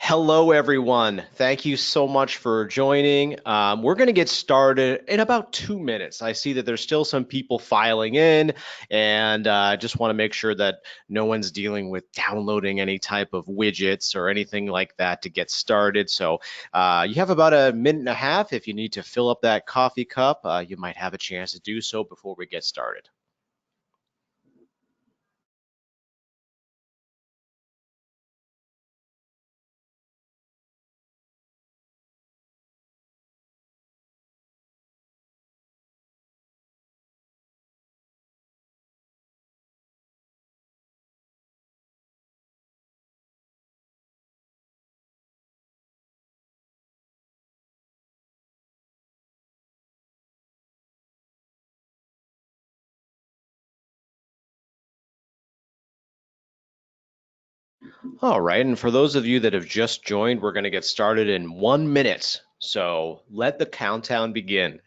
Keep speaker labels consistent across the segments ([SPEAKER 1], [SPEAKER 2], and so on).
[SPEAKER 1] Hello, everyone. Thank you so much for joining. We're going to get started in about 2 minutes. I see that there's still some people filing in, and I just want to make sure that no one's dealing with downloading any type of widgets or anything like that to get started. So you have about a minute and a half. If you need to fill up that coffee cup, you might have a chance to do so before we get started. All right, and for those of you that have just joined, we're going to get started in 1 minute. So let the countdown begin.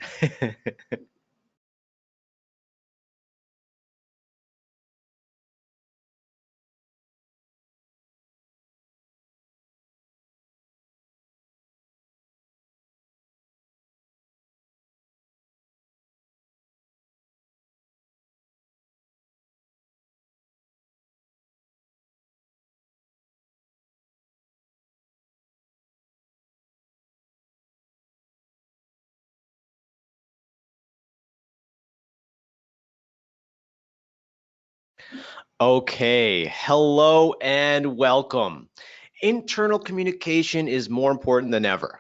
[SPEAKER 1] Okay, hello and welcome. Internal communication is more important than ever.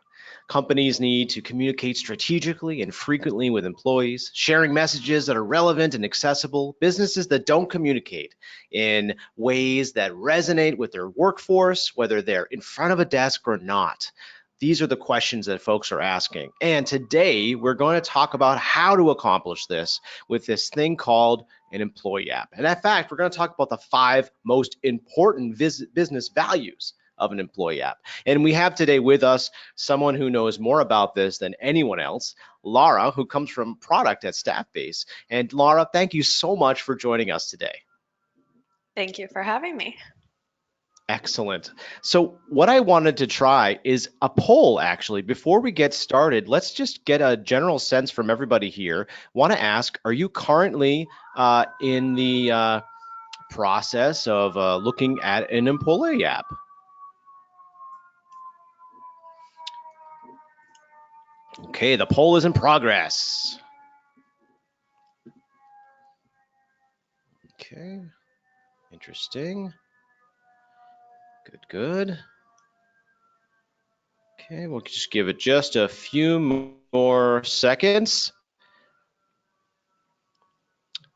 [SPEAKER 1] Companies need to communicate strategically and frequently with employees, sharing messages that are relevant and accessible. Businesses that don't communicate in ways that resonate with their workforce, whether they're in front of a desk or not. These are the questions that folks are asking. And today we're going to talk about how to accomplish this with this thing called an employee app. And in fact, we're going to talk about the 5 most important business values of an employee app. And we have today with us someone who knows more about this than anyone else, Laura, who comes from product at Staffbase. And Laura, thank you so much for joining us today.
[SPEAKER 2] Thank you for having me.
[SPEAKER 1] Excellent. So what I wanted to try is a poll, actually. Before we get started, let's just get a general sense from everybody here. Want to ask, are you currently in the process of looking at an employee app? Okay, the poll is in progress. Okay, interesting. Good, good. Okay, we'll just give it just a few more seconds.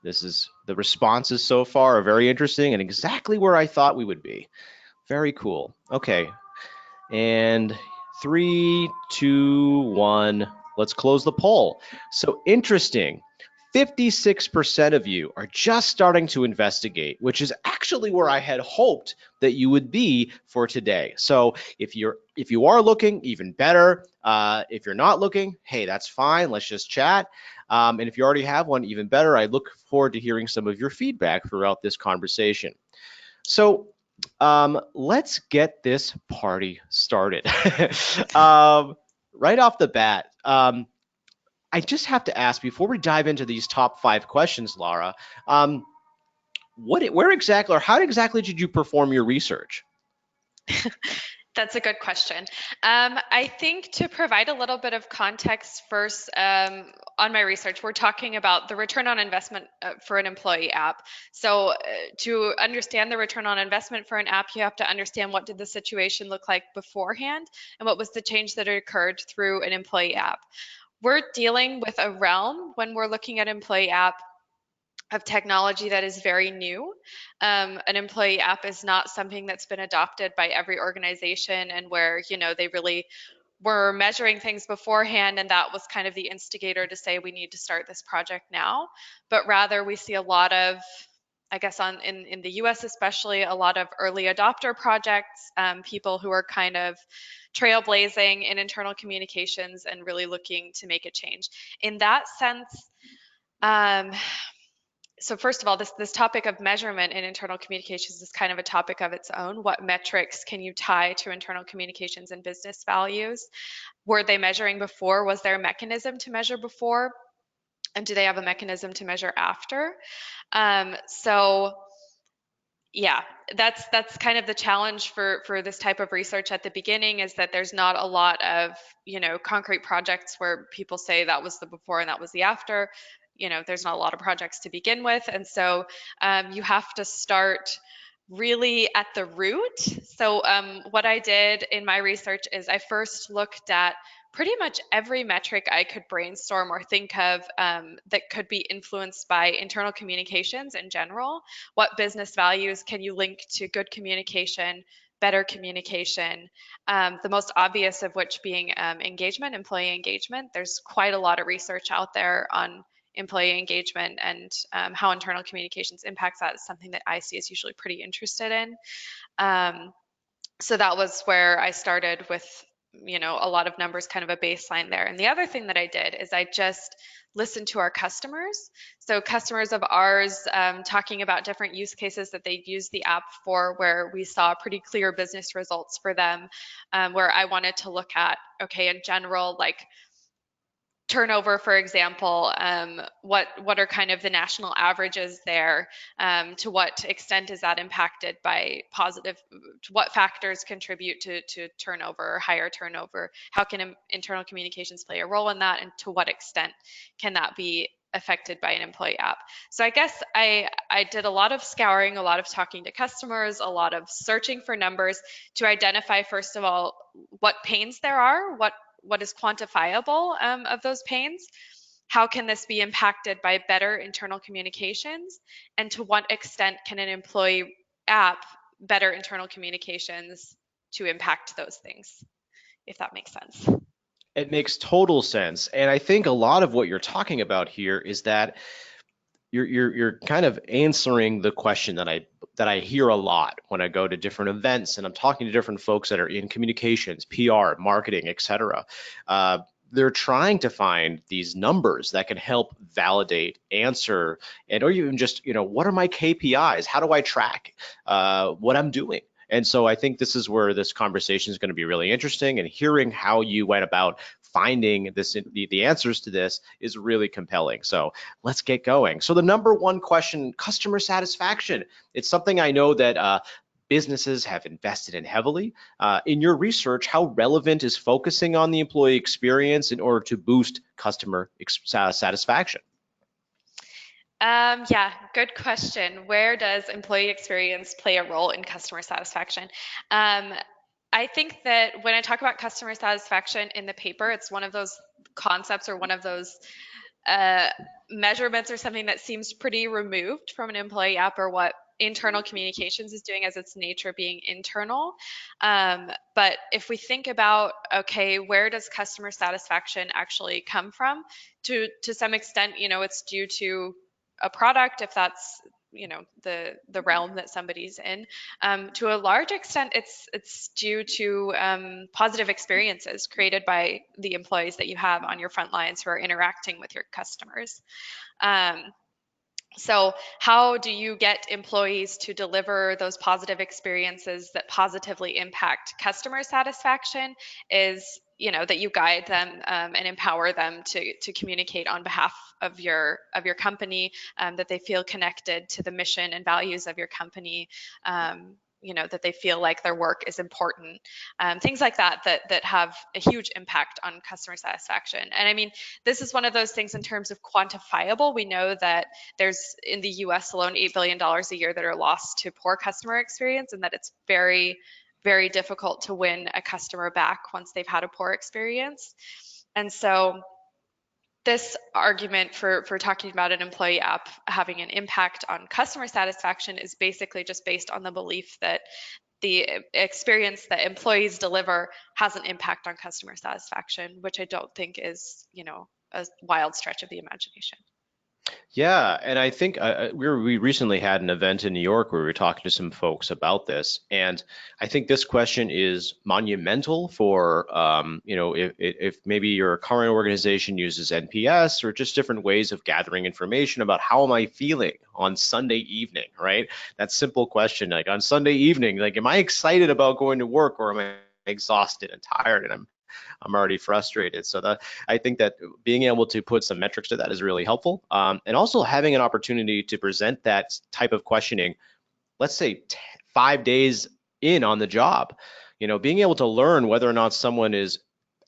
[SPEAKER 1] The responses so far are very interesting and exactly where I thought we would be. Very cool. Okay, and 3, 2, 1. Let's close the poll. So interesting. 56% of you are just starting to investigate, which is actually where I had hoped that you would be for today. So if you are looking, even better. If you're not looking, hey, that's fine. Let's just chat. And if you already have one, even better. I look forward to hearing some of your feedback throughout this conversation. So let's get this party started. Right off the bat, I just have to ask before we dive into these top 5 questions, Laura. Where exactly, or how exactly did you perform your research?
[SPEAKER 2] That's a good question. I think to provide a little bit of context first on my research, we're talking about the return on investment for an employee app. So to understand the return on investment for an app, you have to understand what did the situation look like beforehand and what was the change that occurred through an employee app. We're dealing with a realm when we're looking at employee app of technology that is very new. An employee app is not something that's been adopted by every organization and where, they really were measuring things beforehand and that was kind of the instigator to say we need to start this project now. But rather we see a lot of, I guess in the US especially, a lot of early adopter projects, people who are kind of trailblazing in internal communications and really looking to make a change. In that sense, um, so first of all, this topic of measurement in internal communications is kind of a topic of its own. What metrics can you tie to internal communications and business values? Were they measuring before? Was there a mechanism to measure before? And do they have a mechanism to measure after? So yeah, that's kind of the challenge for this type of research at the beginning, is that there's not a lot of, concrete projects where people say that was the before and that was the after. There's not a lot of projects to begin with, and so you have to start really at the root. So what I did in my research is I first looked at pretty much every metric I could brainstorm or think of that could be influenced by internal communications in general. What business values can you link to good communication, better communication? The most obvious of which being engagement, employee engagement. There's quite a lot of research out there on employee engagement, and how internal communications impacts that is something that IC is usually pretty interested in. So that was where I started with, a lot of numbers, kind of a baseline there. And the other thing that I did is I just listened to our customers. So customers of ours talking about different use cases that they use the app for, where we saw pretty clear business results for them, where I wanted to look at, okay, in general, like turnover, for example, what are kind of the national averages there? To what extent is that impacted by positive? What factors contribute to turnover or higher turnover? How can internal communications play a role in that, and to what extent can that be affected by an employee app? So I guess I did a lot of scouring, a lot of talking to customers, a lot of searching for numbers to identify, first of all, what pains there are, what is quantifiable of those pains. How can this be impacted by better internal communications? And to what extent can an employee app better internal communications to impact those things, if that makes sense?
[SPEAKER 1] It makes total sense. And I think a lot of what you're talking about here is that you're kind of answering the question that I hear a lot when I go to different events and I'm talking to different folks that are in communications, PR, marketing, etc. They're trying to find these numbers that can help validate, answer, and or even just, what are my KPIs? How do I track what I'm doing? And so I think this is where this conversation is going to be really interesting, and hearing how you went about finding this, the answers to this, is really compelling. So let's get going. So the number one question, customer satisfaction. It's something I know that businesses have invested in heavily. In your research, how relevant is focusing on the employee experience in order to boost customer satisfaction?
[SPEAKER 2] Yeah, good question. Where does employee experience play a role in customer satisfaction? I think that when I talk about customer satisfaction in the paper, it's one of those concepts or one of those measurements or something that seems pretty removed from an employee app, or what internal communications is doing as its nature being internal. But if we think about, okay, where does customer satisfaction actually come from? To some extent, it's due to a product, if that's the realm that somebody's in. To a large extent, it's due to positive experiences created by the employees that you have on your front lines who are interacting with your customers. So how do you get employees to deliver those positive experiences that positively impact customer satisfaction? Is that you guide them and empower them to communicate on behalf of your company, that they feel connected to the mission and values of your company, that they feel like their work is important, things like that have a huge impact on customer satisfaction. And I mean, this is one of those things in terms of quantifiable. We know that there's, in the US alone, $8 billion a year that are lost to poor customer experience, and that it's very, very difficult to win a customer back once they've had a poor experience. And so this argument for talking about an employee app having an impact on customer satisfaction is basically just based on the belief that the experience that employees deliver has an impact on customer satisfaction, which I don't think is, a wild stretch of the imagination.
[SPEAKER 1] Yeah, and I think we recently had an event in New York where we were talking to some folks about this, and I think this question is monumental for if maybe your current organization uses NPS or just different ways of gathering information about how am I feeling on Sunday evening, right? That simple question, like on Sunday evening, like am I excited about going to work or am I exhausted and tired and I'm already frustrated. So that I think that being able to put some metrics to that is really helpful. And also having an opportunity to present that type of questioning, let's say 5 days in on the job, being able to learn whether or not someone is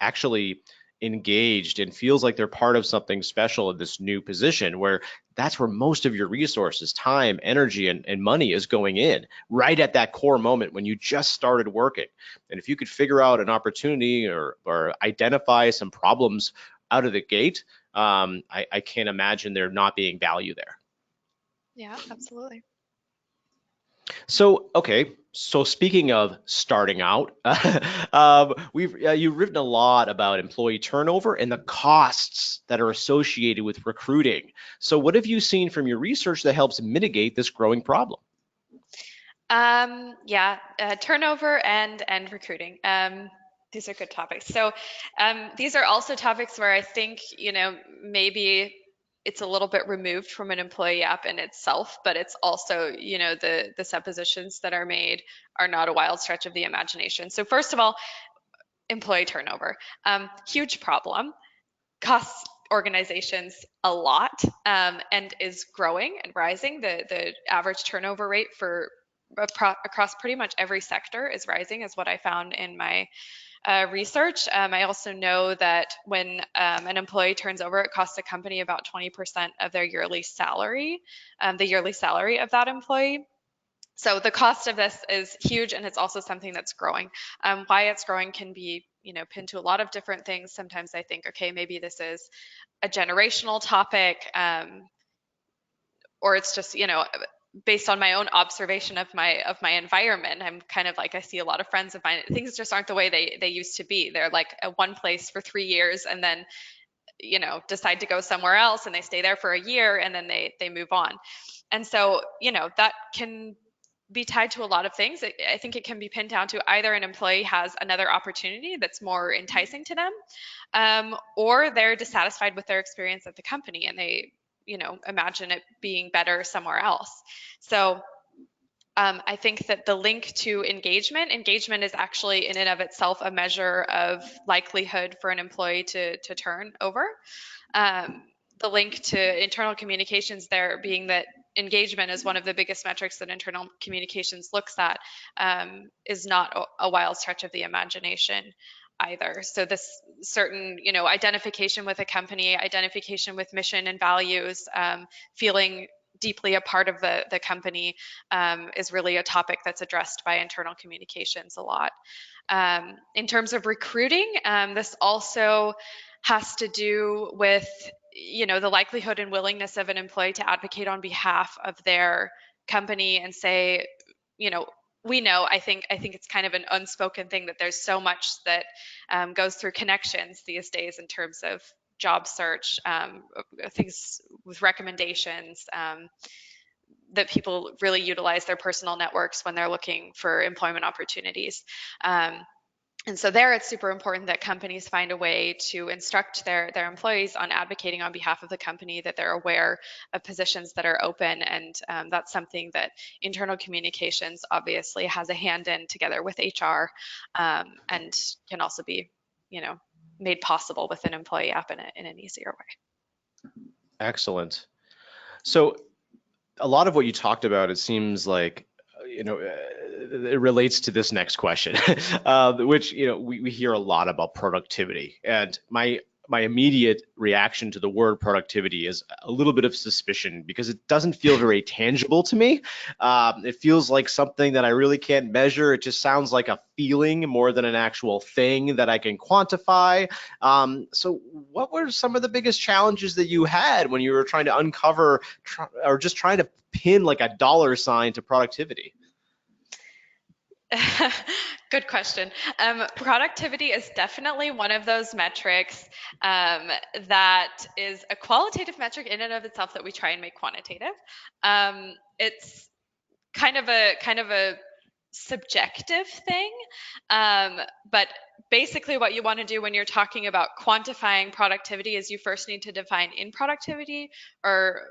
[SPEAKER 1] actually engaged and feels like they're part of something special in this new position where that's where most of your resources, time, energy, and money is going in right at that core moment when you just started working. And if you could figure out an opportunity or identify some problems out of the gate, I can't imagine there not being value there.
[SPEAKER 2] Yeah, absolutely.
[SPEAKER 1] So, okay. So speaking of starting out, you've written a lot about employee turnover and the costs that are associated with recruiting. So what have you seen from your research that helps mitigate this growing problem?
[SPEAKER 2] Yeah, turnover and recruiting. These are good topics. So these are also topics where I think, maybe it's a little bit removed from an employee app in itself, but it's also, the suppositions that are made are not a wild stretch of the imagination. So first of all, employee turnover, huge problem, costs organizations a lot, and is growing and rising. The average turnover rate for across pretty much every sector is rising, is what I found in my research. I also know that when an employee turns over, it costs a company about 20% of their yearly salary, the yearly salary of that employee. So the cost of this is huge, and it's also something that's growing. Why it's growing can be, pinned to a lot of different things. Sometimes I think, okay, maybe this is a generational topic, or it's just, based on my own observation of my environment. I'm kind of like, I see a lot of friends of mine, things just aren't the way they used to be. They're like at one place for 3 years and then, decide to go somewhere else, and they stay there for a year and then they move on. And so, that can be tied to a lot of things. I think it can be pinned down to either an employee has another opportunity that's more enticing to them, or they're dissatisfied with their experience at the company and they, imagine it being better somewhere else. So I think that the link to engagement is actually in and of itself a measure of likelihood for an employee to turn over. Um, the link to internal communications there being that engagement is one of the biggest metrics that internal communications looks at, is not a wild stretch of the imagination either. So this certain, identification with a company, identification with mission and values, feeling deeply a part of the company, is really a topic that's addressed by internal communications a lot. In terms of recruiting, this also has to do with, the likelihood and willingness of an employee to advocate on behalf of their company and say, you know, we know, I think it's kind of an unspoken thing that there's so much that goes through connections these days in terms of job search, things with recommendations, that people really utilize their personal networks when they're looking for employment opportunities. And so there, it's super important that companies find a way to instruct their employees on advocating on behalf of the company, that they're aware of positions that are open. And that's something that internal communications obviously has a hand in together with HR, and can also be, made possible with an employee app in an easier way.
[SPEAKER 1] Excellent. So a lot of what you talked about, it seems like, it relates to this next question, which, we hear a lot about productivity. And my immediate reaction to the word productivity is a little bit of suspicion because it doesn't feel very tangible to me. It feels like something that I really can't measure. It just sounds like a feeling more than an actual thing that I can quantify. So what were some of the biggest challenges that you had when you were trying to uncover or just trying to pin like a dollar sign to productivity?
[SPEAKER 2] Good question. Productivity is definitely one of those metrics that is a qualitative metric in and of itself that we try and make quantitative. It's kind of a subjective thing, but basically what you want to do when you're talking about quantifying productivity is you first need to define in productivity, or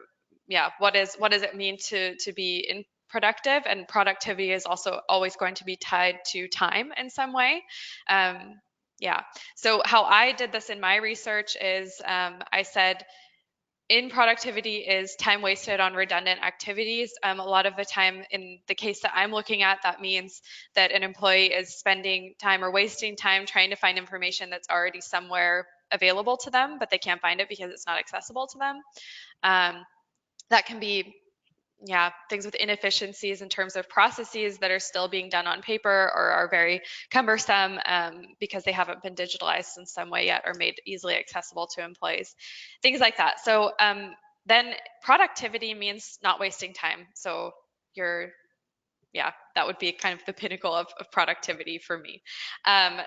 [SPEAKER 2] yeah, what does it mean to be in productive, and productivity is also always going to be tied to time in some way. Yeah, so how I did this in my research is I said in productivity is time wasted on redundant activities. A lot of the time, in the case that I'm looking at, that means that an employee is spending time or wasting time trying to find information that's already somewhere available to them, but they can't find it because it's not accessible to them. That can be, yeah, things with inefficiencies in terms of processes that are still being done on paper or are very cumbersome because they haven't been digitalized in some way yet or made easily accessible to employees, things like that. So then productivity means not wasting time. So you're, yeah, that would be kind of the pinnacle of productivity for me.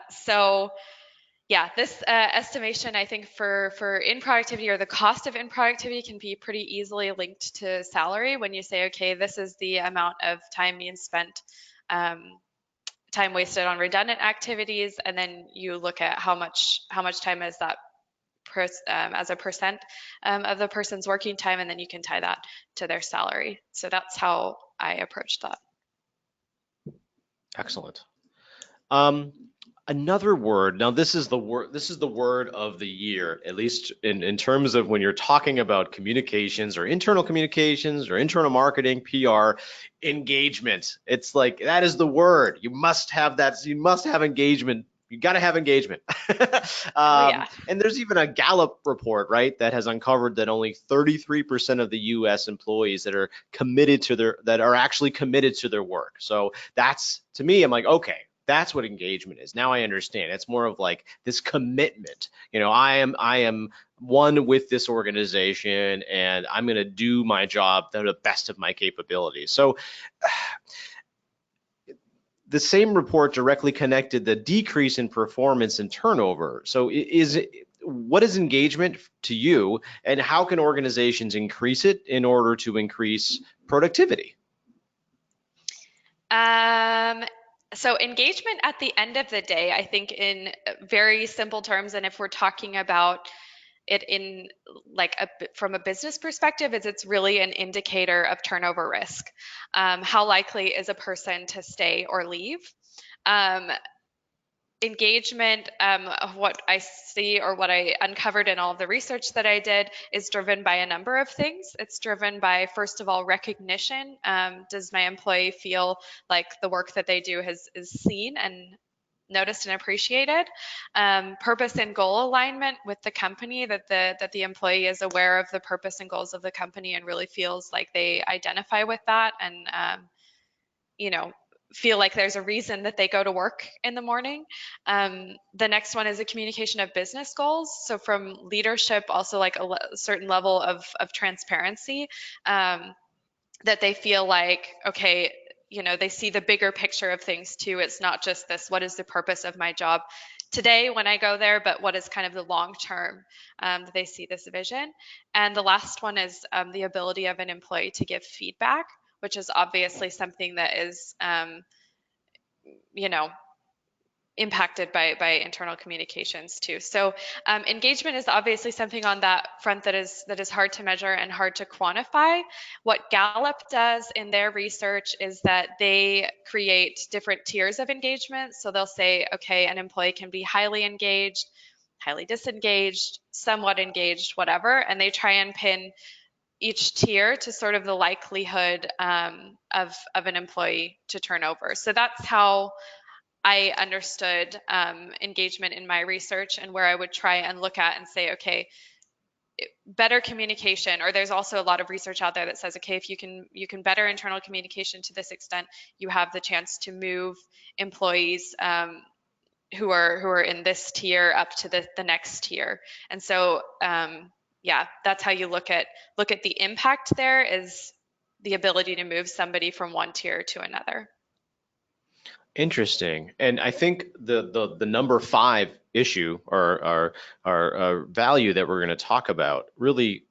[SPEAKER 2] So yeah, this estimation, I think for in productivity, or the cost of in productivity, can be pretty easily linked to salary. When you say, okay, this is the amount of time being spent, time wasted on redundant activities, and then you look at how much time is that as a percent of the person's working time, and then you can tie that to their salary. So that's how I approached that.
[SPEAKER 1] Excellent. Another word. Now, this is the word. This is the word of the year, at least in terms of when you're talking about communications or internal communications or internal marketing, PR, engagement. It's like that is the word. You must have that. You must have engagement. You got to have engagement.
[SPEAKER 2] Yeah.
[SPEAKER 1] And there's even a Gallup report, right, that has uncovered that only 33% of the U.S. employees that are committed to that are actually committed to their work. So that's, to me, I'm like, okay, that's what engagement is. Now I understand. It's more of like this commitment. I am one with this organization, and I'm going to do my job to the best of my capabilities. So the same report directly connected the decrease in performance and turnover. So what is engagement to you, and how can organizations increase it in order to increase productivity?
[SPEAKER 2] So engagement at the end of the day, I think in very simple terms, and if we're talking about it in like from a business perspective, is it's really an indicator of turnover risk. How likely is a person to stay or leave? Engagement, of what I see or what I uncovered in all of the research that I did, is driven by a number of things. It's driven by, first of all, recognition. Does my employee feel like the work that they do is seen and noticed and appreciated? Purpose and goal alignment with the company, that the employee is aware of the purpose and goals of the company and really feels like they identify with that, and you know, feel like there's a reason that they go to work in the morning. The next one is a communication of business goals. So from leadership, also like a certain level of transparency, that they feel like, okay, they see the bigger picture of things too. It's not just this, what is the purpose of my job today when I go there, but what is kind of the long term, that they see this vision. And the last one is the ability of an employee to give feedback, which is obviously something that is, you know, impacted by internal communications too. So engagement is obviously something on that front that is hard to measure and hard to quantify. What Gallup does in their research is that they create different tiers of engagement. So they'll say, okay, an employee can be highly engaged, highly disengaged, somewhat engaged, whatever, and they try and pin each tier to sort of the likelihood of an employee to turn over. So that's how I understood engagement in my research, and where I would try and look at and say, okay, better communication, or there's also a lot of research out there that says, okay, if you can better internal communication to this extent, you have the chance to move employees who are in this tier up to the next tier. And so yeah, that's how you look at the impact. There is the ability to move somebody from one tier to another.
[SPEAKER 1] Interesting. And I think the number five issue or value that we're going to talk about really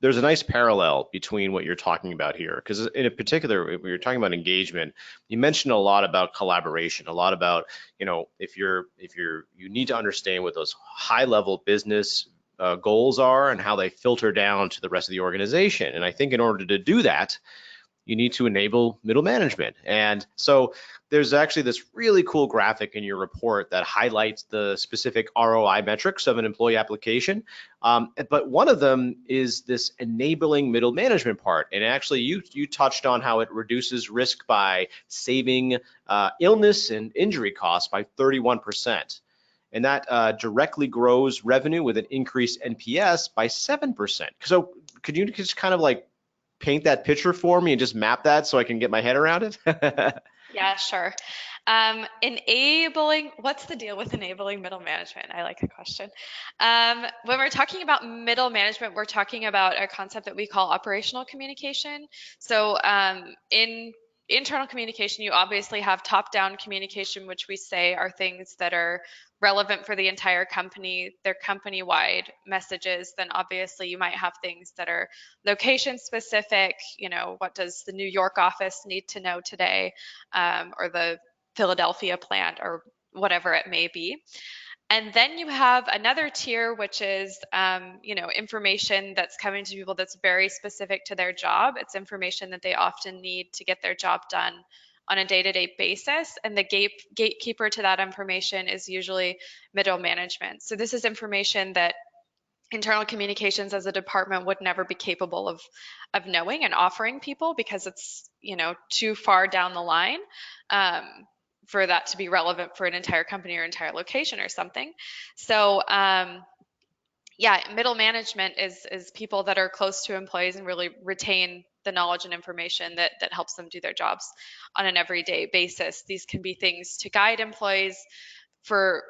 [SPEAKER 1] there's a nice parallel between what you're talking about here, because in particular, if you're talking about engagement, you mentioned a lot about collaboration, a lot about, if you need to understand what those high level business goals are and how they filter down to the rest of the organization. And I think in order to do that, you need to enable middle management. And so there's actually this really cool graphic in your report that highlights the specific ROI metrics of an employee application. But one of them is this enabling middle management part. And actually, you touched on how it reduces risk by saving illness and injury costs by 31%. And that directly grows revenue with an increased NPS by 7%. So could you just kind of like paint that picture for me and just map that so I can get my head around it?
[SPEAKER 2] Yeah, sure. What's the deal with enabling middle management? I like the question. When we're talking about middle management, we're talking about a concept that we call operational communication. So in internal communication, you obviously have top-down communication, which we say are things that are relevant for the entire company. They're company-wide messages. Then obviously you might have things that are location specific. What does the New York office need to know today, or the Philadelphia plant, or whatever it may be. And then you have another tier, which is, information that's coming to people that's very specific to their job. It's information that they often need to get their job done on a day-to-day basis. And the gatekeeper to that information is usually middle management. So this is information that internal communications as a department would never be capable of knowing and offering people, because it's too far down the line for that to be relevant for an entire company or entire location or something. So yeah, middle management is people that are close to employees and really retain the knowledge and information that helps them do their jobs on an everyday basis. These can be things to guide employees for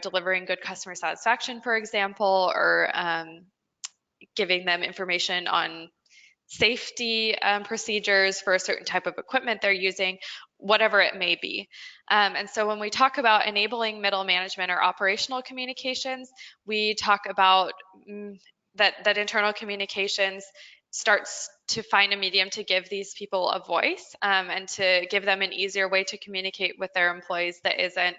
[SPEAKER 2] delivering good customer satisfaction, for example, or giving them information on safety procedures for a certain type of equipment they're using, whatever it may be. And so when we talk about enabling middle management or operational communications, we talk about that internal communications starts to find a medium to give these people a voice, and to give them an easier way to communicate with their employees that isn't,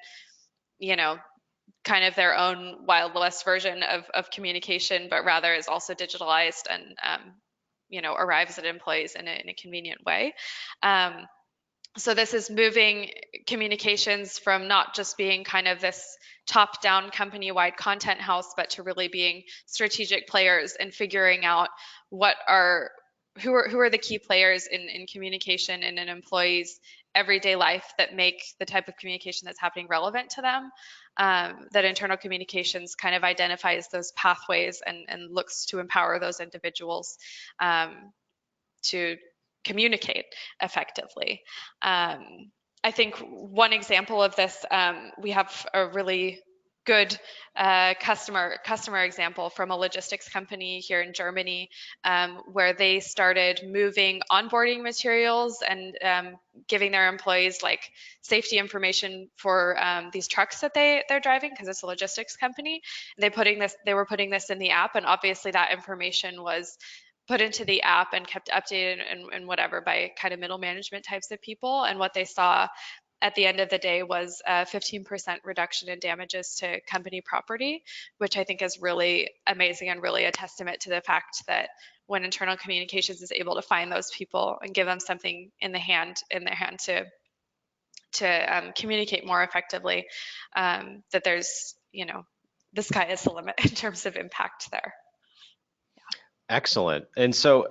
[SPEAKER 2] kind of their own Wild West version of communication, but rather is also digitalized and arrives at employees in a convenient way. So this is moving communications from not just being kind of this top-down company-wide content house, but to really being strategic players and figuring out who are the key players in communication in an employee's everyday life that make the type of communication that's happening relevant to them. That internal communications kind of identifies those pathways and looks to empower those individuals to communicate effectively. I think one example of this, we have a really good customer example from a logistics company here in Germany, where they started moving onboarding materials and giving their employees like safety information for these trucks that they're driving, because it's a logistics company. They were putting this in the app, and obviously that information was put into the app and kept updated and whatever by kind of middle management types of people. And what they saw at the end of the day was a 15% reduction in damages to company property, which I think is really amazing and really a testament to the fact that when internal communications is able to find those people and give them something in their hand to communicate more effectively, that there's, the sky is the limit in terms of impact there.
[SPEAKER 1] Excellent. And so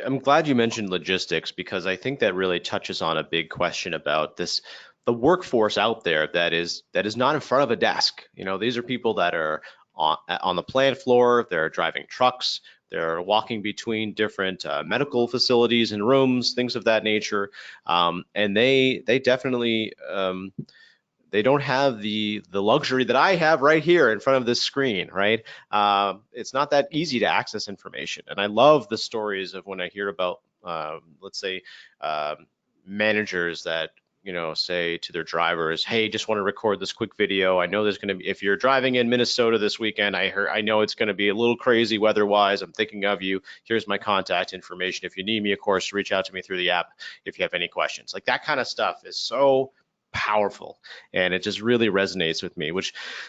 [SPEAKER 1] I'm glad you mentioned logistics, because I think that really touches on a big question about the workforce out there that is not in front of a desk. These are people that are on the plant floor, they're driving trucks, they're walking between different medical facilities and rooms, things of that nature. And they definitely they don't have the luxury that I have right here in front of this screen, right? It's not that easy to access information. And I love the stories of when I hear about, let's say, managers that say to their drivers, hey, just want to record this quick video. I know there's going to be, if you're driving in Minnesota this weekend, I know it's going to be a little crazy weather-wise. I'm thinking of you. Here's my contact information. If you need me, of course, reach out to me through the app if you have any questions. Like that kind of stuff is so powerful, and it just really resonates with me.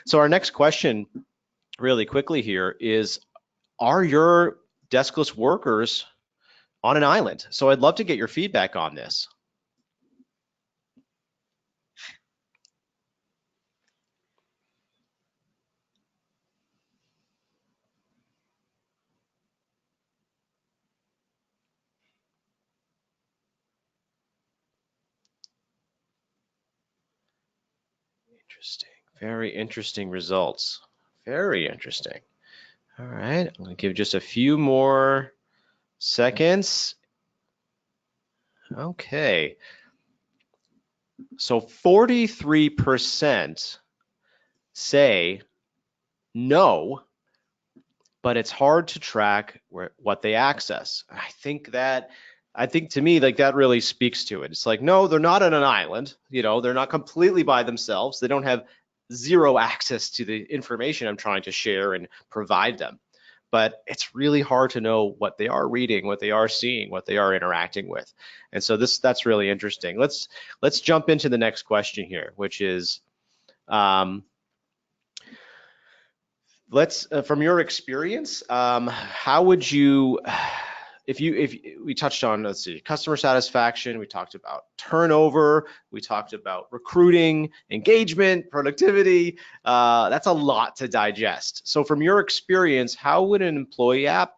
[SPEAKER 1] So our next question really quickly here is, are your deskless workers on an island? So I'd love to get your feedback on this. Interesting. Very interesting results. Very interesting. All right, I'm going to give just a few more seconds. Okay. So 43% say no, but it's hard to track what they access. I think to me, like, that really speaks to it. It's like, no, they're not on an island. They're not completely by themselves. They don't have zero access to the information I'm trying to share and provide them. But it's really hard to know what they are reading, what they are seeing, what they are interacting with. And so that's really interesting. Let's jump into the next question here, which is, from your experience, how would you, if we touched on, let's see, customer satisfaction, we talked about turnover, we talked about recruiting, engagement, productivity. That's a lot to digest. So from your experience, how would an employee app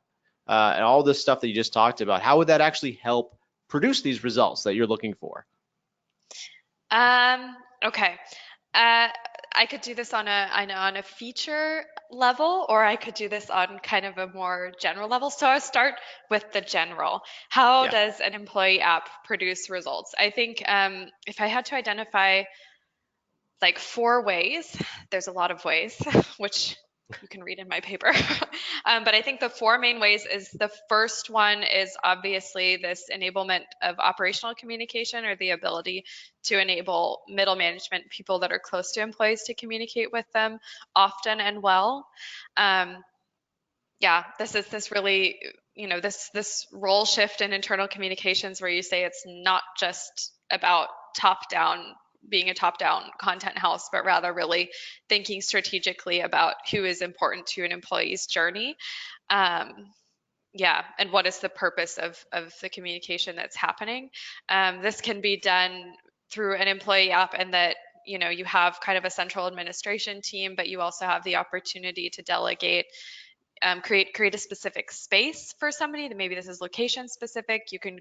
[SPEAKER 1] and all this stuff that you just talked about, how would that actually help produce these results that you're looking for?
[SPEAKER 2] Okay. I could do this on a feature level, or I could do this on kind of a more general level. So I'll start with the general. How does an employee app produce results? I think if I had to identify like 4 ways, there's a lot of ways, which you can read in my paper. But I think the 4 main ways is, the first one is obviously this enablement of operational communication, or the ability to enable middle management, people that are close to employees, to communicate with them often and well. Yeah, this is this really, this role shift in internal communications, where you say it's not just about being a top-down content house, but rather really thinking strategically about who is important to an employee's journey. Yeah, and what is the purpose of the communication that's happening. This can be done through an employee app, and that you have kind of a central administration team, but you also have the opportunity to delegate, create a specific space for somebody. That maybe this is location specific. You can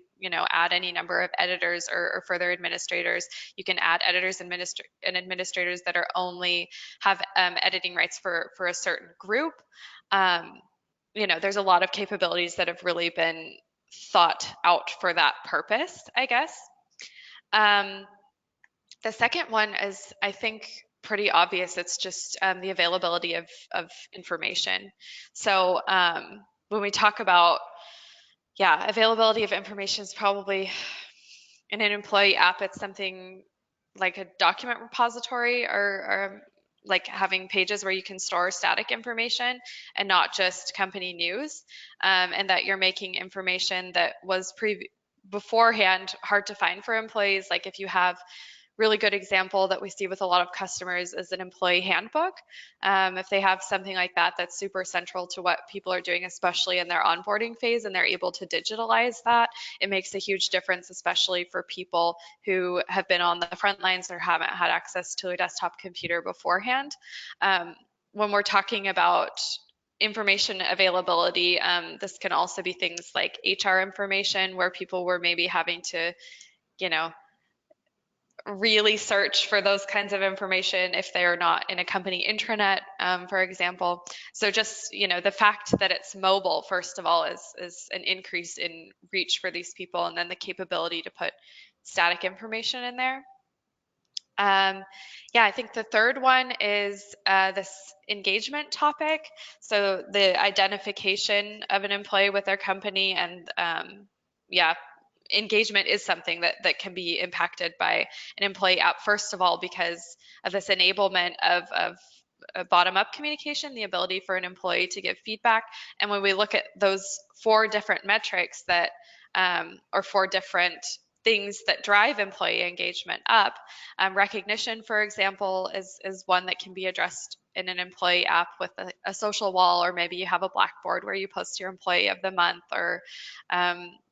[SPEAKER 2] add any number of editors or further administrators. You can add editors and administrators that are only have editing rights for a certain group. There's a lot of capabilities that have really been thought out for that purpose, I guess. The second one is, I think, pretty obvious. It's just the availability of information. So when we talk about, availability of information, is probably in an employee app, it's something like a document repository, or like having pages where you can store static information and not just company news, and that you're making information that was beforehand hard to find for employees. Like, if you have really good example that we see with a lot of customers is an employee handbook. If they have something like that that's super central to what people are doing, especially in their onboarding phase, and they're able to digitalize that, it makes a huge difference, especially for people who have been on the front lines or haven't had access to a desktop computer beforehand. When we're talking about information availability, this can also be things like HR information, where people were maybe having to, really search for those kinds of information if they are not in a company intranet, for example. So just, the fact that it's mobile, first of all, is an increase in reach for these people, and then the capability to put static information in there. I think the third one is this engagement topic. So the identification of an employee with their company, and engagement is something that can be impacted by an employee app, first of all, because of this enablement of bottom-up communication, the ability for an employee to give feedback. And when we look at those 4 different metrics that, or 4 different things that drive employee engagement up, recognition, for example, is one that can be addressed in an employee app with a social wall, or maybe you have a Blackboard where you post your employee of the month, or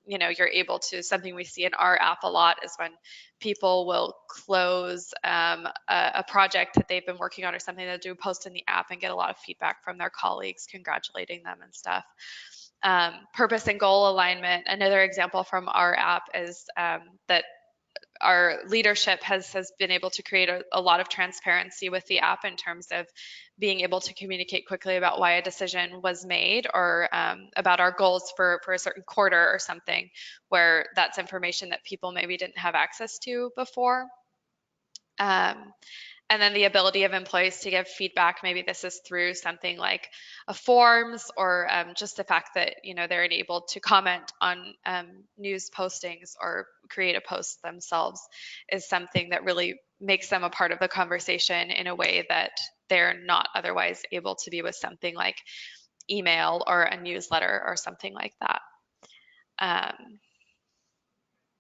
[SPEAKER 2] you're able to, something we see in our app a lot is when people will close a project that they've been working on or something, they'll do a post in the app and get a lot of feedback from their colleagues congratulating them and stuff. Purpose and goal alignment. Another example from our app is that our leadership has been able to create a lot of transparency with the app in terms of being able to communicate quickly about why a decision was made, or about our goals for a certain quarter or something, where that's information that people maybe didn't have access to before. And then the ability of employees to give feedback. Maybe this is through something like a forms, or just the fact that they're enabled to comment on news postings or create a post themselves, is something that really makes them a part of the conversation in a way that they're not otherwise able to be with something like email or a newsletter or something like that.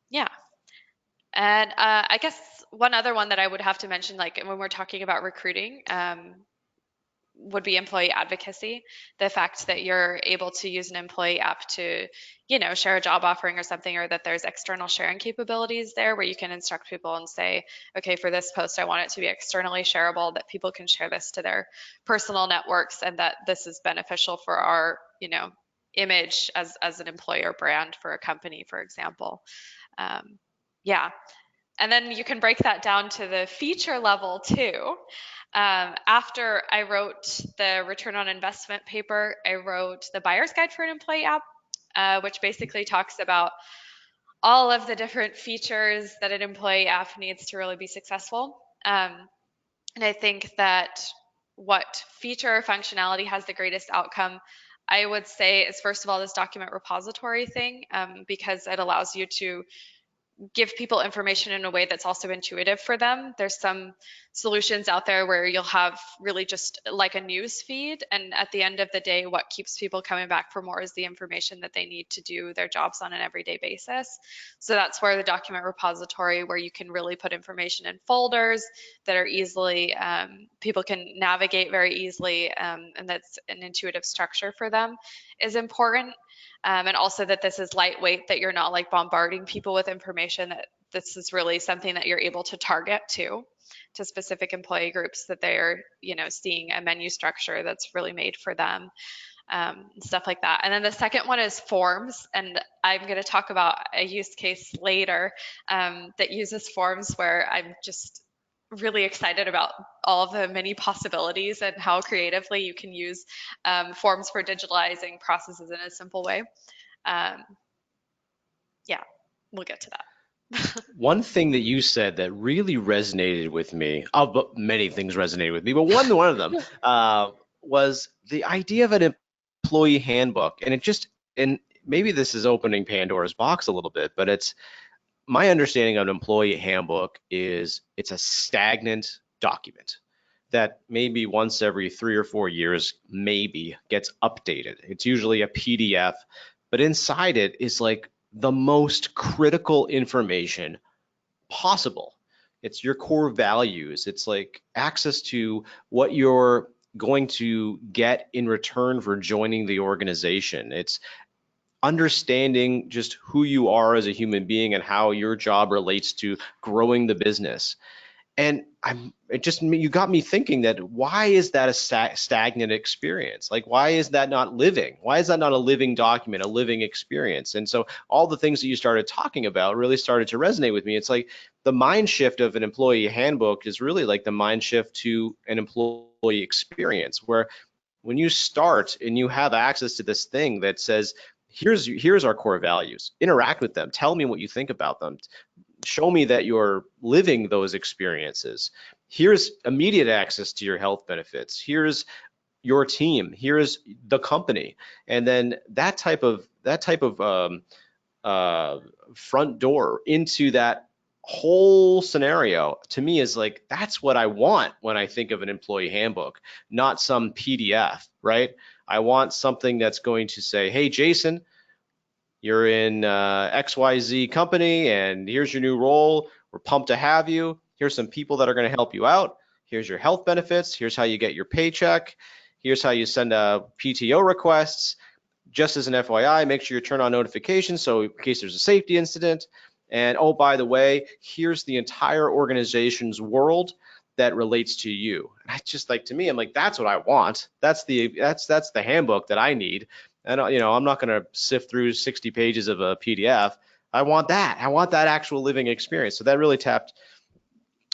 [SPEAKER 2] Yeah. And I guess one other one that I would have to mention, like when we're talking about recruiting, would be employee advocacy. The fact that you're able to use an employee app to, share a job offering or something, or that there's external sharing capabilities there where you can instruct people and say, okay, for this post, I want it to be externally shareable, that people can share this to their personal networks, and that this is beneficial for our, image as an employer brand for a company, for example. Yeah. And then you can break that down to the feature level too. After I wrote the return on investment paper, I wrote the buyer's guide for an employee app, which basically talks about all of the different features that an employee app needs to really be successful. And I think that what feature or functionality has the greatest outcome, I would say, is first of all this document repository thing, because it allows you to give people information in a way that's also intuitive for them. There's some solutions out there where you'll have really just like a news feed, and at the end of the day, what keeps people coming back for more is the information that they need to do their jobs on an everyday basis. So that's where the document repository, where you can really put information in folders that are easily, people can navigate very easily, and that's an intuitive structure for them, is important. And also that this is lightweight, that you're not like bombarding people with information, that this is really something that you're able to target to specific employee groups, that they're, seeing a menu structure that's really made for them, stuff like that. And then the second one is forms. And I'm going to talk about a use case later that uses forms, where I'm just really excited about all of the many possibilities and how creatively you can use forms for digitalizing processes in a simple way. Yeah, we'll get to that.
[SPEAKER 1] One thing that you said that really resonated with me, but many things resonated with me, but one of them was the idea of an employee handbook. And maybe this is opening Pandora's box a little bit, but it's my understanding of an employee handbook is it's a stagnant document that maybe once every 3 or 4 years maybe gets updated. It's usually a PDF, but inside it is like the most critical information possible. It's your core values. It's like access to what you're going to get in return for joining the organization. It's understanding just who you are as a human being and how your job relates to growing the business. And you got me thinking that why is that a stagnant experience? Like, why is that not living? Why is that not a living document, a living experience? And so all the things that you started talking about really started to resonate with me. It's like the mind shift of an employee handbook is really like the mind shift to an employee experience, where when you start and you have access to this thing that says, here's our core values, interact with them, tell me what you think about them, show me that you're living those experiences, here's immediate access to your health benefits, here's your team, here's the company. And then that type of front door into that whole scenario, to me, is like, that's what I want when I think of an employee handbook, not some PDF, right? I want something that's going to say, hey, Jason, you're in XYZ company and here's your new role. We're pumped to have you. Here's some people that are going to help you out. Here's your health benefits. Here's how you get your paycheck. Here's how you send PTO requests. Just as an FYI, make sure you turn on notifications so in case there's a safety incident. And oh, by the way, here's the entire organization's world that relates to you. And I just, like, to me, I'm like, that's what I want. That's the handbook that I need. And I'm not going to sift through 60 pages of a PDF. I want that. I want that actual living experience. So that really tapped.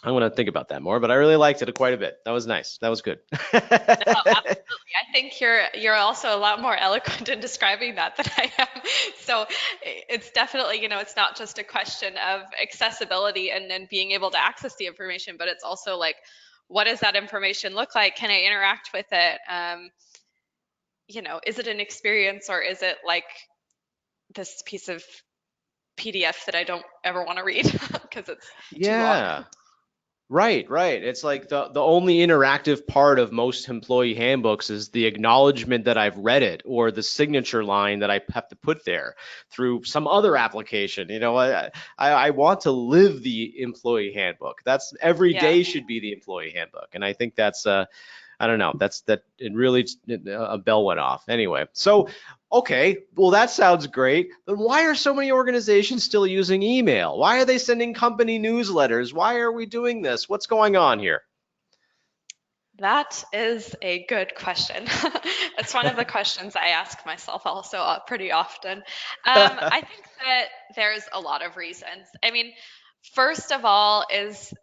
[SPEAKER 1] I'm going to think about that more, but I really liked it quite a bit. That was nice. That was good.
[SPEAKER 2] No, absolutely. I think you're also a lot more eloquent in describing that than I am. So it's definitely, it's not just a question of accessibility and being able to access the information, but it's also like, what does that information look like? Can I interact with it? Is it an experience, or is it like this piece of PDF that I don't ever want to read because it's too long?
[SPEAKER 1] Yeah. Right. It's like the only interactive part of most employee handbooks is the acknowledgement that I've read it, or the signature line that I have to put there through some other application. I want to live the employee handbook. That's every
[SPEAKER 2] Yeah.
[SPEAKER 1] day should be the employee handbook. And I think that's I don't know, it really, a bell went off. Anyway, so okay, well, that sounds great. Then why are so many organizations still using email? Why are they sending company newsletters? Why are we doing this? What's going on here?
[SPEAKER 2] That is a good question. It's one of the questions I ask myself also pretty often. I think that there's a lot of reasons. I mean, first of all is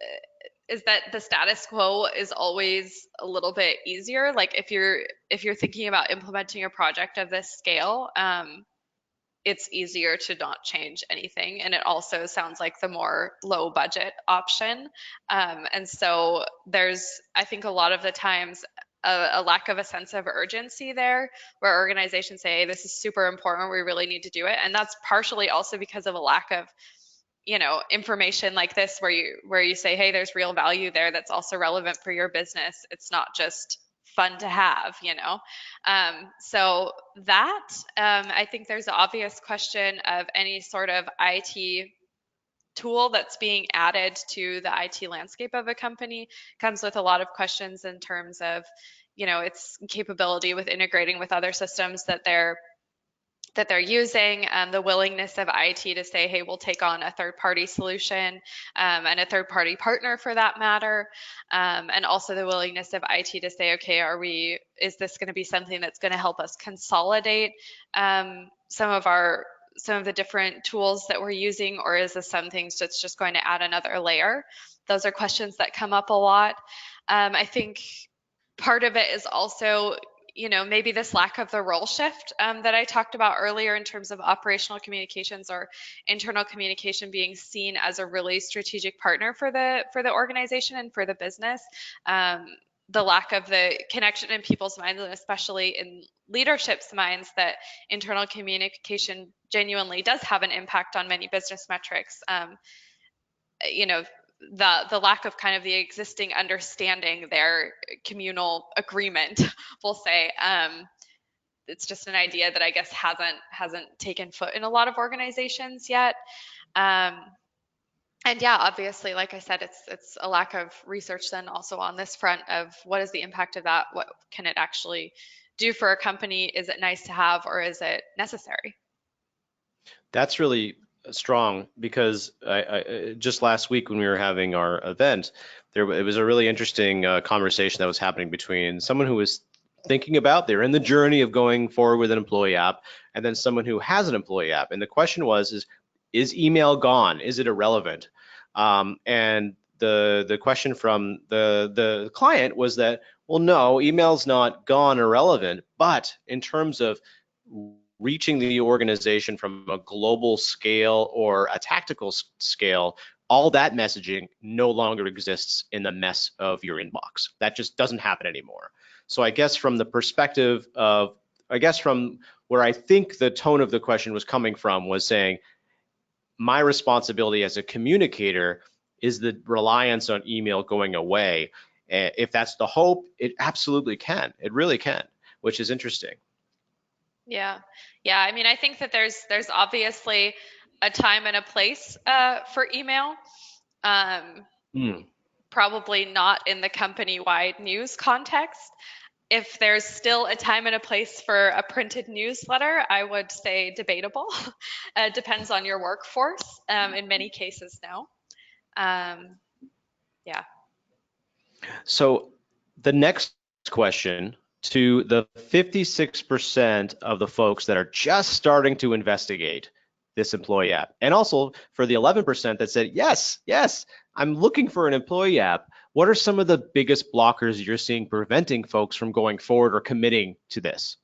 [SPEAKER 2] that the status quo is always a little bit easier. Like if you're thinking about implementing a project of this scale, it's easier to not change anything. And it also sounds like the more low budget option. And so I think a lot of the times, a lack of a sense of urgency there, where organizations say, hey, this is super important, we really need to do it. And that's partially also because of a lack of information like this, where you say, hey, there's real value there that's also relevant for your business. It's not just fun to have. So that, I think there's an obvious question of any sort of IT tool that's being added to the IT landscape of a company comes with a lot of questions in terms of its capability with integrating with other systems that they're using, the willingness of IT to say, hey, we'll take on a third-party solution, and a third-party partner for that matter, and also the willingness of IT to say, okay, is this going to be something that's going to help us consolidate some of the different tools that we're using, or is this something that's just going to add another layer? Those are questions that come up a lot. I think part of it is also maybe this lack of the role shift that I talked about earlier in terms of operational communications or internal communication being seen as a really strategic partner for the organization and for the business. The lack of the connection in people's minds, and especially in leadership's minds, that internal communication genuinely does have an impact on many business metrics. The lack of kind of the existing understanding, their communal agreement, we'll say, it's just an idea that I guess hasn't taken foot in a lot of organizations yet. And yeah, obviously, like I said, it's a lack of research then also on this front of what is the impact of that? What can it actually do for a company? Is it nice to have, or is it necessary?
[SPEAKER 1] That's really strong, because I just last week when we were having our event, it was a really interesting conversation that was happening between someone who was thinking about, they're in the journey of going forward with an employee app, and then someone who has an employee app. And the question is email gone? Is it irrelevant? And the question from the client was that, well, no, email's not gone, irrelevant, but in terms of reaching the organization from a global scale or a tactical scale, all that messaging no longer exists in the mess of your inbox. That just doesn't happen anymore. So I guess from the perspective of, from where I think the tone of the question was coming from, was saying, my responsibility as a communicator is the reliance on email going away. If that's the hope, it absolutely can. It really can, which is interesting.
[SPEAKER 2] Yeah. Yeah. I mean, I think that there's obviously a time and a place for email. Um,
[SPEAKER 1] Mm.
[SPEAKER 2] Probably not in the company-wide news context. If there's still a time and a place for a printed newsletter, I would say debatable. Depends on your workforce. In many cases, no. Um, yeah.
[SPEAKER 1] So the next question, to the 56% of the folks that are just starting to investigate this employee app, and also for the 11% that said, yes, yes, I'm looking for an employee app, what are some of the biggest blockers you're seeing preventing folks from going forward or committing to this?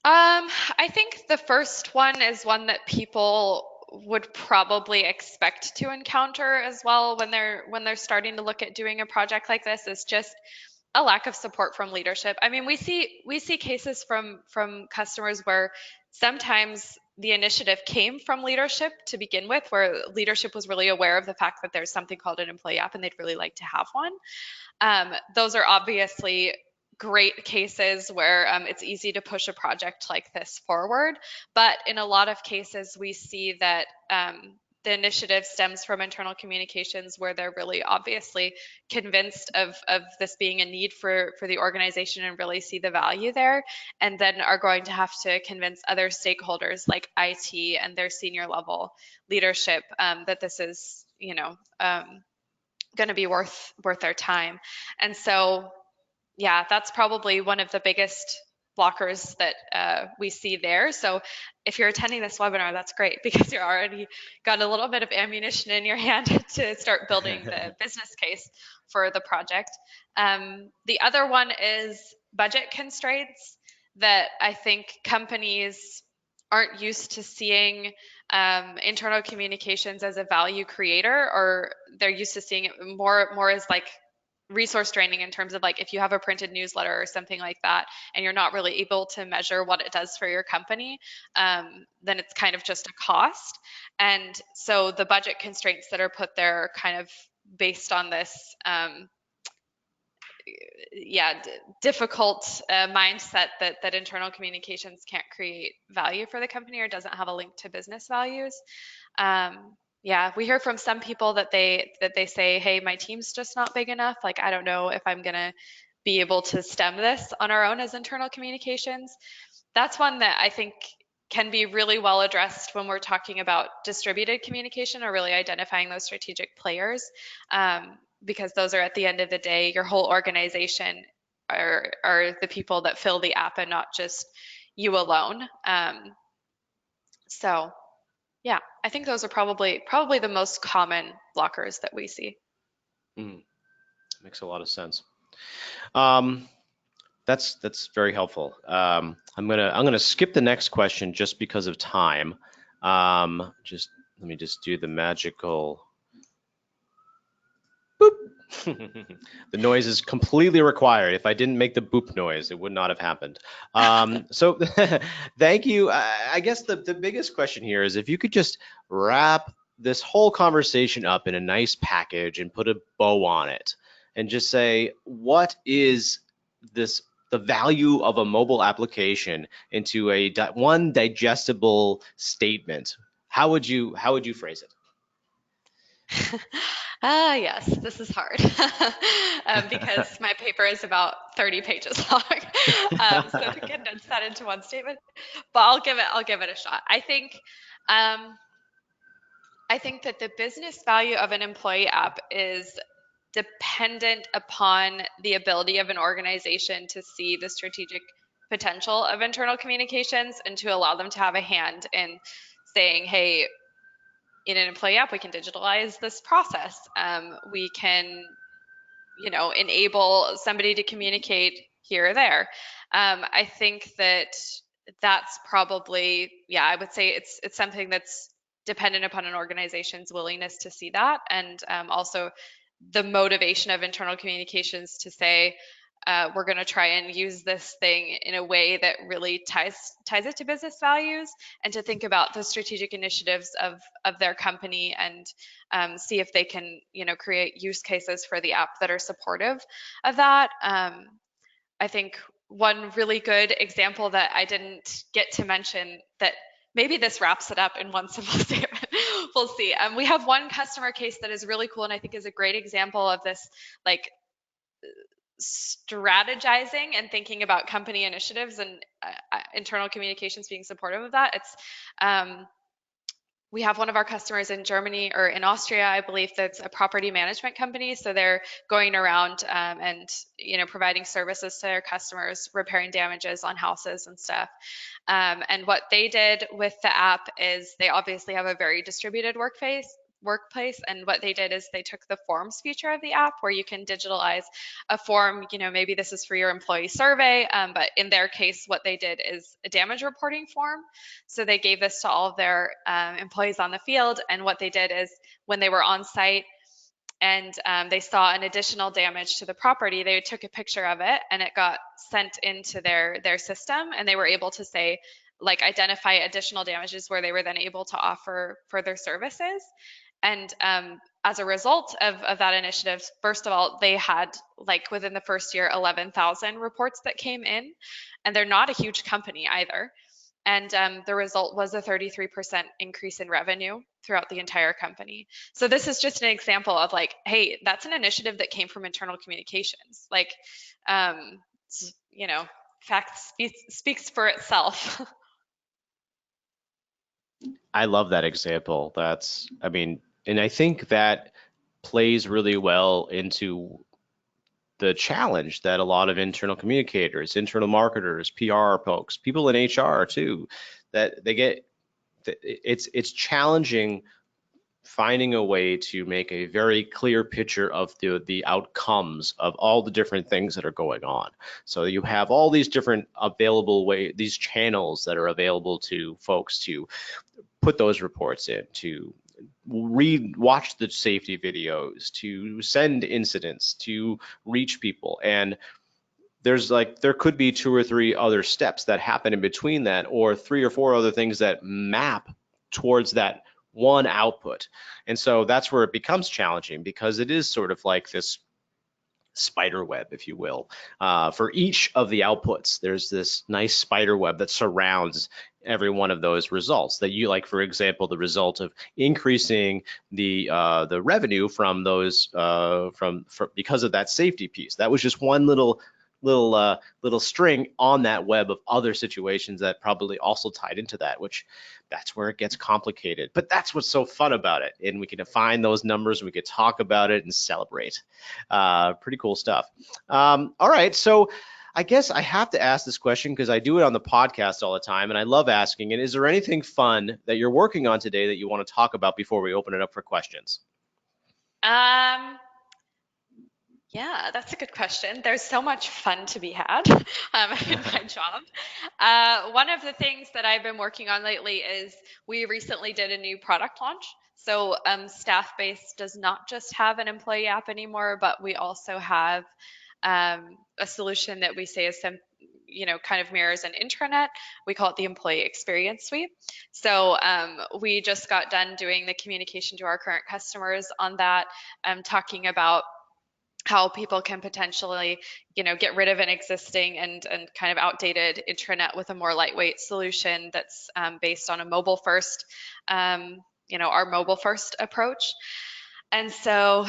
[SPEAKER 2] I think the first one is one that people would probably expect to encounter as well when they're starting to look at doing a project like this, is just a lack of support from leadership. I mean, we see cases from customers where sometimes the initiative came from leadership to begin with, where leadership was really aware of the fact that there's something called an employee app and they'd really like to have one. Those are obviously great cases where it's easy to push a project like this forward. But in a lot of cases, we see that the initiative stems from internal communications where they're really obviously convinced of this being a need for the organization and really see the value there, and then are going to have to convince other stakeholders like IT and their senior level leadership that this is, going to be worth their time. And so, yeah, that's probably one of the biggest blockers that we see there. So if you're attending this webinar, that's great because you're already got a little bit of ammunition in your hand to start building the business case for the project. The other one is budget constraints, that I think companies aren't used to seeing internal communications as a value creator, or they're used to seeing it more as like resource draining, in terms of like if you have a printed newsletter or something like that and you're not really able to measure what it does for your company, then it's kind of just a cost. And so the budget constraints that are put there are kind of based on this difficult mindset that internal communications can't create value for the company or doesn't have a link to business values. Yeah, we hear from some people that they say, hey, my team's just not big enough. Like, I don't know if I'm gonna be able to stem this on our own as internal communications. That's one that I think can be really well addressed when we're talking about distributed communication, or really identifying those strategic players, because those are, at the end of the day, your whole organization are the people that fill the app and not just you alone. So yeah, I think those are probably the most common blockers that we see.
[SPEAKER 1] Mm, makes a lot of sense. Um, that's very helpful. I'm gonna skip the next question just because of time. Just let me just do the magical boop. The noise is completely required. If I didn't make the boop noise, it would not have happened. So thank you. I guess the biggest question here is if you could just wrap this whole conversation up in a nice package and put a bow on it and just say, what is the value of a mobile application into one digestible statement? How would you phrase it?
[SPEAKER 2] Yes, this is hard because my paper is about 30 pages long. So to condense that into one statement, but I'll give it a shot. I think that the business value of an employee app is dependent upon the ability of an organization to see the strategic potential of internal communications and to allow them to have a hand in saying, hey, in an employee app, we can digitalize this process. We can, enable somebody to communicate here or there. I think that's probably, yeah, I would say it's something that's dependent upon an organization's willingness to see that, and also the motivation of internal communications to say, we're going to try and use this thing in a way that really ties it to business values, and to think about the strategic initiatives of their company, and see if they can, create use cases for the app that are supportive of that. I think one really good example that I didn't get to mention, that maybe this wraps it up in one simple statement. We'll see. We have one customer case that is really cool, and I think is a great example of this, like, strategizing and thinking about company initiatives and internal communications being supportive of that. It's we have one of our customers in Germany, or in Austria, I believe, that's a property management company. So they're going around and providing services to their customers, repairing damages on houses and stuff. And what they did with the app is, they obviously have a very distributed workplace, and what they did is they took the forms feature of the app, where you can digitalize a form. Maybe this is for your employee survey, but in their case, what they did is a damage reporting form. So they gave this to all of their employees on the field, and what they did is, when they were on site and they saw an additional damage to the property, they took a picture of it, and it got sent into their system, and they were able to say, like, identify additional damages, where they were then able to offer further services. And as a result of that initiative, first of all, they had, like, within the first year, 11,000 reports that came in, and they're not a huge company either. And the result was a 33% increase in revenue throughout the entire company. So this is just an example of, like, hey, that's an initiative that came from internal communications. Like, fact speaks for itself.
[SPEAKER 1] I love that example. And I think that plays really well into the challenge that a lot of internal communicators, internal marketers, PR folks, people in HR too, that they get. It's challenging finding a way to make a very clear picture of the outcomes of all the different things that are going on. So you have all these different these channels that are available to folks to put those reports in, to watch the safety videos, to send incidents, to reach people. And there could be 2 or 3 other steps that happen in between that, or 3 or 4 other things that map towards that one output. And so that's where it becomes challenging, because it is sort of like this spider web, if you will. For each of the outputs, there's this nice spider web that surrounds every one of those results. That you, like, for example, the result of increasing the revenue from those because of that safety piece. That was just one little string on that web of other situations that probably also tied into that, which that's where it gets complicated. But that's what's so fun about it. And we can define those numbers, we could talk about it and celebrate. Pretty cool stuff. All right, so I guess I have to ask this question because I do it on the podcast all the time and I love asking it. Is there anything fun that you're working on today that you want to talk about before we open it up for questions?
[SPEAKER 2] Yeah, that's a good question. There's so much fun to be had in my job. One of the things that I've been working on lately is, we recently did a new product launch. So Staffbase does not just have an employee app anymore, but we also have a solution that we say is kind of mirrors an intranet. We call it the Employee Experience Suite. So we just got done doing the communication to our current customers on that, talking about how people can potentially, get rid of an existing and kind of outdated intranet with a more lightweight solution that's based on a mobile first, our mobile first approach. And so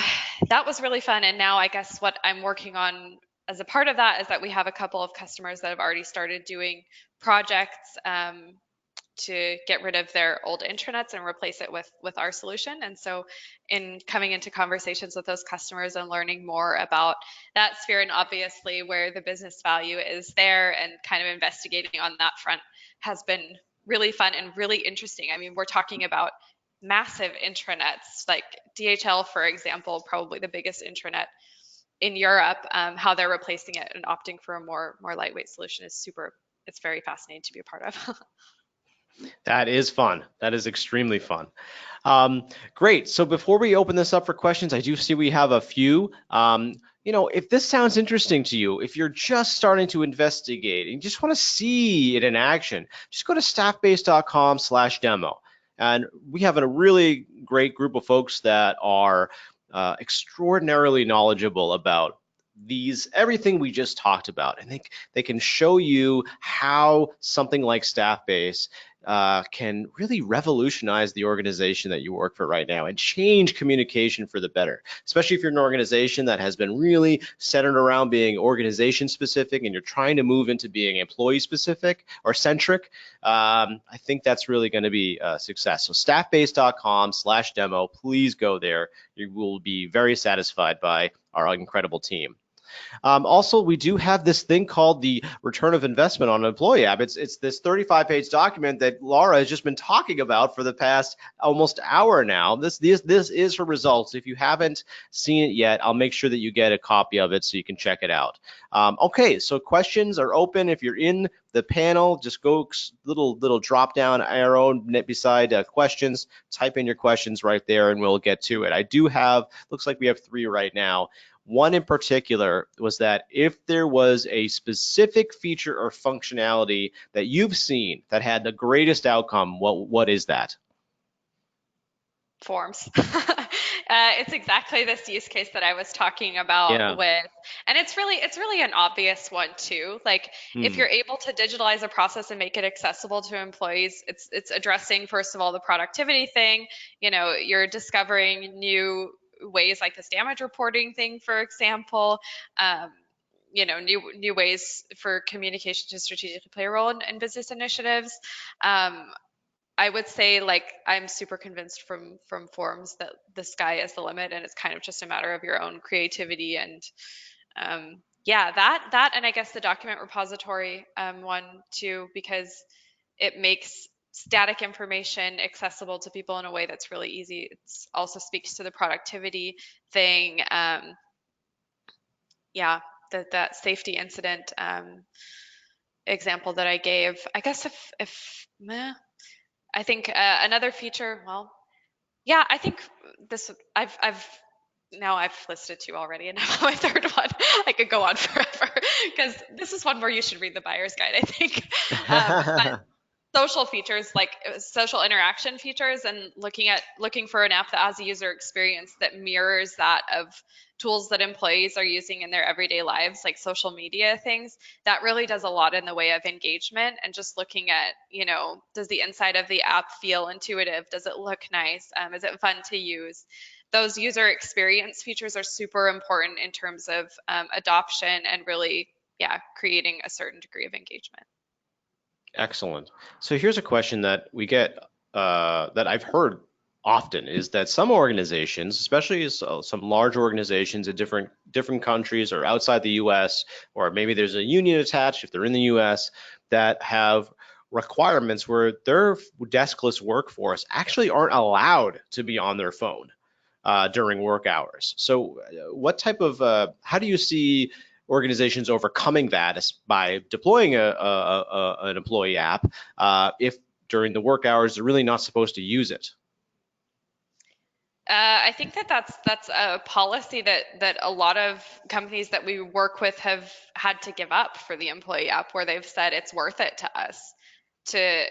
[SPEAKER 2] that was really fun. And now I guess what I'm working on as a part of that is that we have a couple of customers that have already started doing projects to get rid of their old intranets and replace it with our solution. And so in coming into conversations with those customers and learning more about that sphere, and obviously where the business value is there, and kind of investigating on that front, has been really fun and really interesting. I mean, we're talking about massive intranets, like DHL, for example, probably the biggest intranet in Europe. How they're replacing it and opting for a more lightweight solution is it's very fascinating to be a part of.
[SPEAKER 1] That is fun. That is extremely fun. Great. So before we open this up for questions, I do see we have a few. If this sounds interesting to you, if you're just starting to investigate and you just want to see it in action, just go to staffbase.com/demo. And we have a really great group of folks that are extraordinarily knowledgeable about everything we just talked about. And they can show you how something like Staffbase can really revolutionize the organization that you work for right now and change communication for the better, especially if you're an organization that has been really centered around being organization specific and you're trying to move into being employee specific or centric. I think that's really going to be a success. So staffbase.com/demo, please go there. You will be very satisfied by our incredible team. Also, we do have this thing called the return of investment on an employee app. It's this 35-page document that Laura has just been talking about for the past almost hour now. This is her results. If you haven't seen it yet, I'll make sure that you get a copy of it so you can check it out. Okay, so questions are open. If you're in the panel, just go little drop down arrow beside questions, type in your questions right there and we'll get to it. I do have, looks like we have 3 right now. One in particular was that if there was a specific feature or functionality that you've seen that had the greatest outcome, what is that?
[SPEAKER 2] Forms. It's exactly this use case that I was talking about with, and it's really an obvious one too. Like if you're able to digitalize a process and make it accessible to employees, it's addressing, first of all, the productivity thing. You're discovering new ways, like this damage reporting thing, for example. New ways for communication to strategically play a role in business initiatives. I would say, like, I'm super convinced from forums that the sky is the limit, and it's kind of just a matter of your own creativity. And yeah, that and I guess the document repository one too, because it makes static information accessible to people in a way that's really easy. It also speaks to the productivity thing. Yeah, that safety incident example that I gave. I guess if I think another feature, well, yeah, I think this, now I've listed 2 already, and now my 3rd one. I could go on forever because this is one where you should read the buyer's guide, I think. But social features, like social interaction features, and looking for an app that has a user experience that mirrors that of tools that employees are using in their everyday lives, like social media things, that really does a lot in the way of engagement. And just looking at, does the inside of the app feel intuitive? Does it look nice? Is it fun to use? Those user experience features are super important in terms of adoption and really, creating a certain degree of engagement.
[SPEAKER 1] Excellent. So here's a question that we get that I've heard often, is that some organizations, especially some large organizations in different countries or outside the US, or maybe there's a union attached if they're in the US, that have requirements where their deskless workforce actually aren't allowed to be on their phone during work hours. So what type of, how do you see organizations overcoming that by deploying an employee app if during the work hours they're really not supposed to use it?
[SPEAKER 2] I think that's a policy that a lot of companies that we work with have had to give up for the employee app, where they've said it's worth it to us to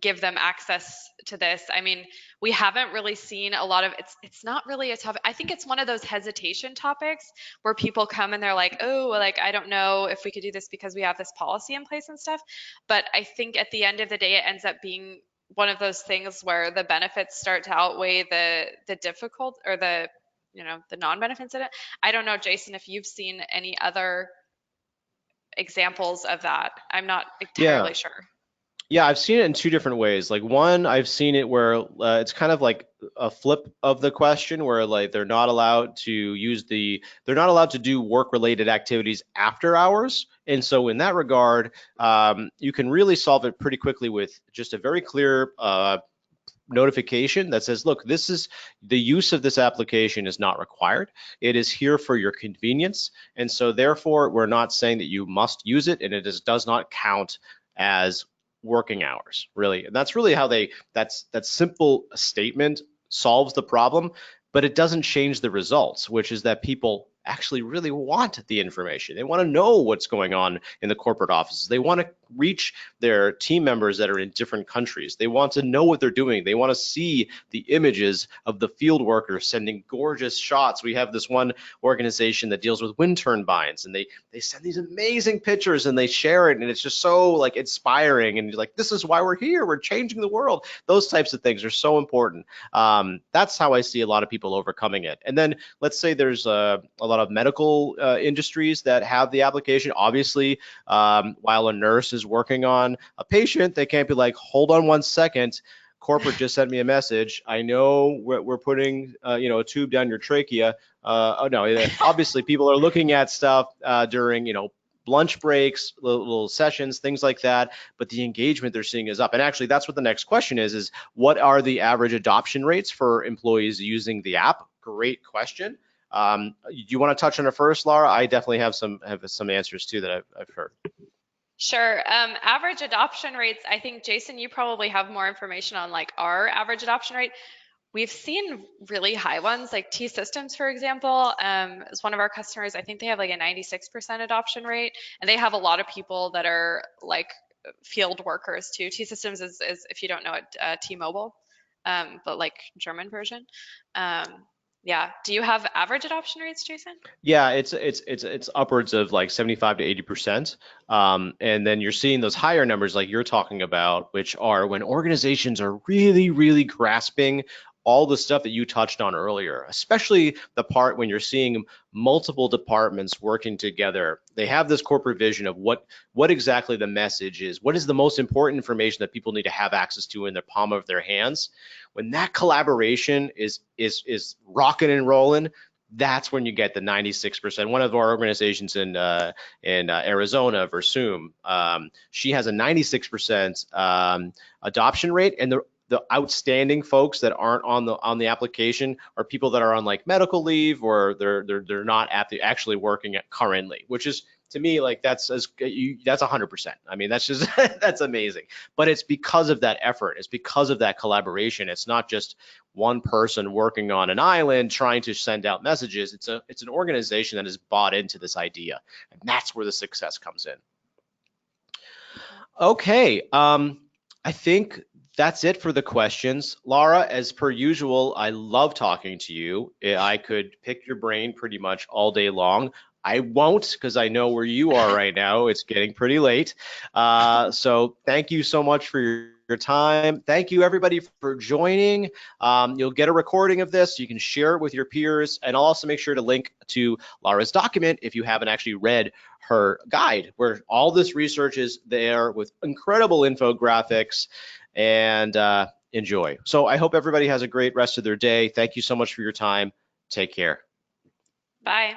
[SPEAKER 2] give them access to this. I mean, we haven't really seen a lot of it's not really a topic. I think it's one of those hesitation topics where people come and they're like, oh, like, I don't know if we could do this because we have this policy in place and stuff. But I think at the end of the day, it ends up being one of those things where the benefits start to outweigh the difficult, or the non-benefits in it. I don't know, Jason, if you've seen any other examples of that. I'm not entirely sure.
[SPEAKER 1] Yeah, I've seen it in 2 different ways. Like, one, I've seen it where it's kind of like a flip of the question, where like they're not allowed to do work-related activities after hours. And so in that regard, you can really solve it pretty quickly with just a very clear notification that says, look, this is the use of this application is not required. It is here for your convenience. And so therefore, we're not saying that you must use it, and it does not count as working hours, really. And that's really how that simple statement solves the problem, but it doesn't change the results, which is that people actually really want the information. They want to know what's going on in the corporate offices. They want to reach their team members that are in different countries. They want to know what they're doing. They want to see the images of the field workers sending gorgeous shots. We have this one organization that deals with wind turbines, and they send these amazing pictures and they share it, and it's just so like inspiring, and you're like, this is why we're here. We're changing the world. Those types of things are so important. That's how I see a lot of people overcoming it. And then let's say there's a lot of medical industries that have the application. Obviously, while a nurse is working on a patient, they can't be like, hold on 1 second. Corporate just sent me a message. I know we're putting a tube down your trachea. Oh no, obviously people are looking at stuff during lunch breaks, little sessions, things like that, but the engagement they're seeing is up. And actually that's what the next question is what are the average adoption rates for employees using the app? Great question. Do you want to touch on it first, Laura? I definitely have some answers too that I've heard.
[SPEAKER 2] Sure. Average adoption rates, I think, Jason, you probably have more information on like our average adoption rate. We've seen really high ones, like T-Systems, for example, is one of our customers. I think they have like a 96% adoption rate, and they have a lot of people that are like field workers too. T-Systems is if you don't know it, T-Mobile, but like German version. Yeah. Do you have average adoption rates, Jason?
[SPEAKER 1] Yeah, it's upwards of like 75 to 80%. And then you're seeing those higher numbers like you're talking about, which are when organizations are really, really grasping all the stuff that you touched on earlier, especially the part when you're seeing multiple departments working together. They have this corporate vision of what exactly the message is. What is the most important information that people need to have access to in the palm of their hands? When that collaboration is rocking and rolling, that's when you get the 96%. One of our organizations in Arizona, Versum, she has a 96% adoption rate, and the outstanding folks that aren't on the application are people that are on like medical leave, or they're not actually working currently, which is, to me, like that's 100%. I mean, that's just that's amazing. But it's because of that effort. It's because of that collaboration. It's not just one person working on an island trying to send out messages. It's an organization that has bought into this idea, and that's where the success comes in. Okay, I think that's it for the questions. Laura, as per usual, I love talking to you. I could pick your brain pretty much all day long. I won't, because I know where you are right now. It's getting pretty late. So thank you so much for your time. Thank you, everybody, for joining. You'll get a recording of this. You can share it with your peers, and I'll also make sure to link to Laura's document if you haven't actually read her guide, where all this research is there with incredible infographics, and enjoy. So I hope everybody has a great rest of their day. Thank you so much for your time. Take care.
[SPEAKER 2] Bye.